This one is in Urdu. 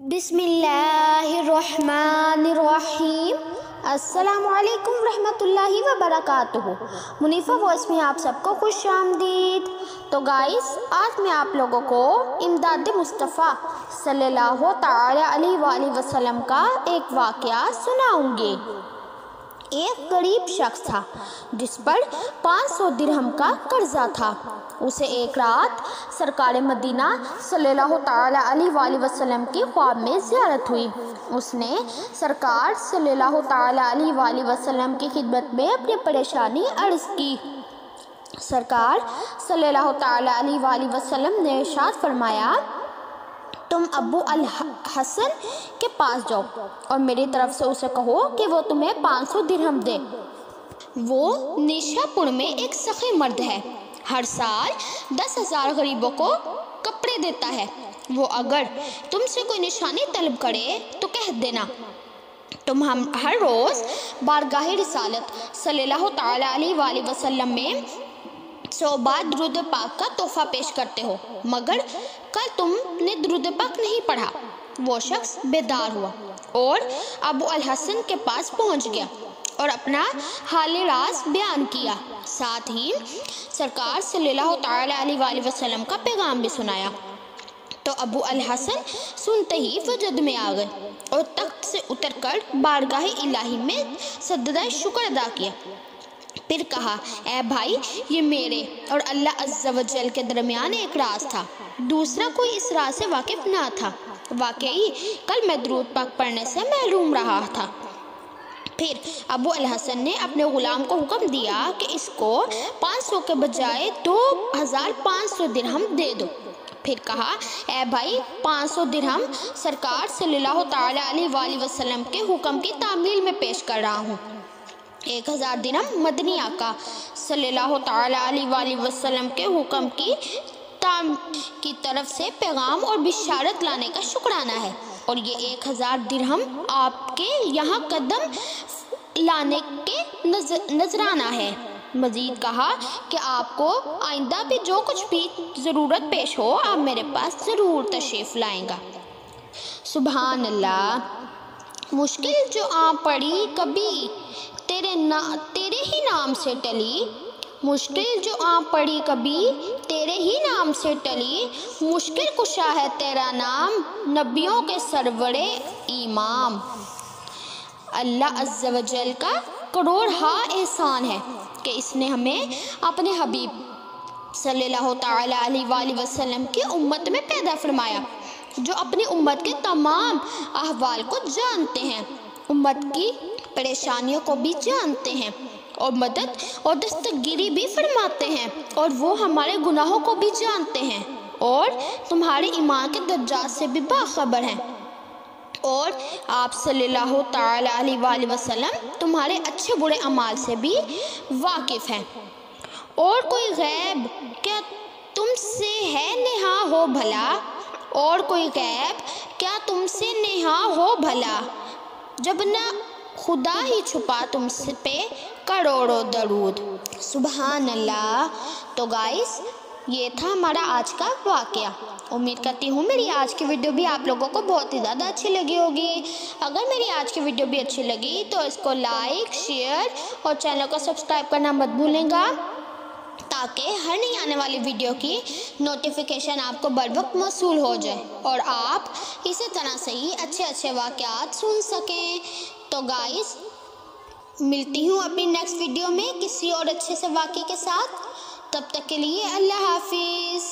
بسم اللہ الرحمن الرحیم۔ السلام علیکم ورحمۃ اللہ وبرکاتہ۔ منیفہ وائس میں آپ سب کو خوش آمدید۔ تو گائز، آج میں آپ لوگوں کو امداد مصطفیٰ صلی اللہ تعالی علیہ وآلہ وسلم کا ایک واقعہ سناؤں گی۔ ایک غریب شخص تھا جس پر 500 درہم کا قرضہ تھا۔ اسے ایک رات سرکار مدینہ صلی اللہ تعالی علیہ وآلہ وسلم کی خواب میں زیارت ہوئی۔ اس نے سرکار صلی اللہ تعالی علیہ وآلہ وسلم کی خدمت میں اپنی پریشانی عرض کی۔ سرکار صلی اللہ تعالی علیہ وآلہ وسلم نے ارشاد فرمایا، تم ابو الحسن کے پاس جاؤ اور میری طرف سے اسے کہو کہ وہ تمہیں 500 درہم دے۔ وہ نیشا پور میں ایک سخی مرد ہے، ہر سال 10,000 غریبوں کو کپڑے دیتا ہے۔ وہ اگر تم سے کوئی نشانی طلب کرے تو کہہ دینا، تم ہر روز بارگاہ رسالت صلی اللہ تعالی علیہ وآلہ وسلم میں 100 بار درود پاک کا تحفہ پیش کرتے ہو، مگر کل تم نے درود پاک نہیں پڑھا۔ وہ شخص بیدار ہوا اور ابو الحسن کے پاس پہنچ گیا اور اپنا حال راز بیان کیا، ساتھ ہی سرکار صلی اللہ تعالی علیہ وآلہ وسلم کا پیغام بھی سنایا۔ تو ابو الحسن سنتے ہی وجد میں آ گئے اور تخت سے اتر کر بارگاہ الہی میں سجدہ شکر ادا کیا۔ پھر کہا، اے بھائی، یہ میرے اور اللہ عز و جل کے درمیان ایک راز تھا، دوسرا کوئی اس راز سے واقف نہ تھا۔ واقعی کل میں درود پاک پڑھنے سے محروم رہا تھا۔ پھر ابو الحسن نے اپنے غلام کو حکم دیا کہ اس کو 500 کے بجائے 2,500 درہم دے دو۔ پھر کہا، اے بھائی، 500 درہم سرکار صلی اللہ تعالی علیہ وآلہ وسلم کے حکم کی تعمیل میں پیش کر رہا ہوں۔ 1,000 درہم مدنی آقا صلی اللہ تعالی علیہ وآلہ وسلم کے حکم کی طرف سے پیغام اور بشارت لانے کا شکرانہ ہے، اور یہ 1,000 درہم آپ کے یہاں قدم لانے کے نذرانہ ہے۔ مزید کہا کہ آپ کو آئندہ بھی جو کچھ بھی ضرورت پیش ہو، آپ میرے پاس ضرور تشریف لائیں گا۔ سبحان اللہ۔ مشکل جو آ پڑی کبھی تیرے ہی نام سے ٹلی، مشکل جو آ پڑی کبھی تیرے ہی نام سے ٹلی، مشکل کشا ہے تیرا نام، نبیوں کے سرور امام۔ اللہ عز و جل کا کروڑ ہا احسان ہے کہ اس نے ہمیں اپنے حبیب صلی اللہ تعالی علیہ وآلہ وسلم کی امت میں پیدا فرمایا، جو اپنی امت کے تمام احوال کو جانتے ہیں، امت کی پریشانیوں کو بھی جانتے ہیں، اور مدد اور دستگیری بھی فرماتے ہیں، اور وہ ہمارے گناہوں کو بھی جانتے ہیں، اور تمہارے ایمان کے درجات سے بھی باخبر ہیں، اور آپ صلی اللہ تعالی علیہ وآلہ وسلم تمہارے اچھے برے اعمال سے بھی واقف ہیں۔ اور کوئی غیب کیا تم سے ہے نہاں ہو بھلا، اور کوئی غیب کیا تم سے نہاں ہو بھلا، جب نہ خدا ہی چھپا تم سے پہ کروڑوں درود۔ سبحان اللہ۔ تو گائز، یہ تھا ہمارا آج کا واقعہ۔ امید کرتی ہوں میری آج کی ویڈیو بھی آپ لوگوں کو بہت ہی زیادہ اچھی لگی ہوگی۔ اگر میری آج کی ویڈیو بھی اچھی لگی تو اس کو لائک، شیئر اور چینل کو سبسکرائب کرنا مت بھولیں گا، تاکہ ہر نئی آنے والی ویڈیو کی نوٹیفیکیشن آپ کو بر وقت موصول ہو جائے اور آپ اسی طرح سے ہی اچھے واقعات سن سکیں۔ تو گائز، ملتی ہوں اپنی نیکسٹ ویڈیو میں کسی اور اچھے سے واقعے کے ساتھ۔ تب تک کے لیے اللہ حافظ۔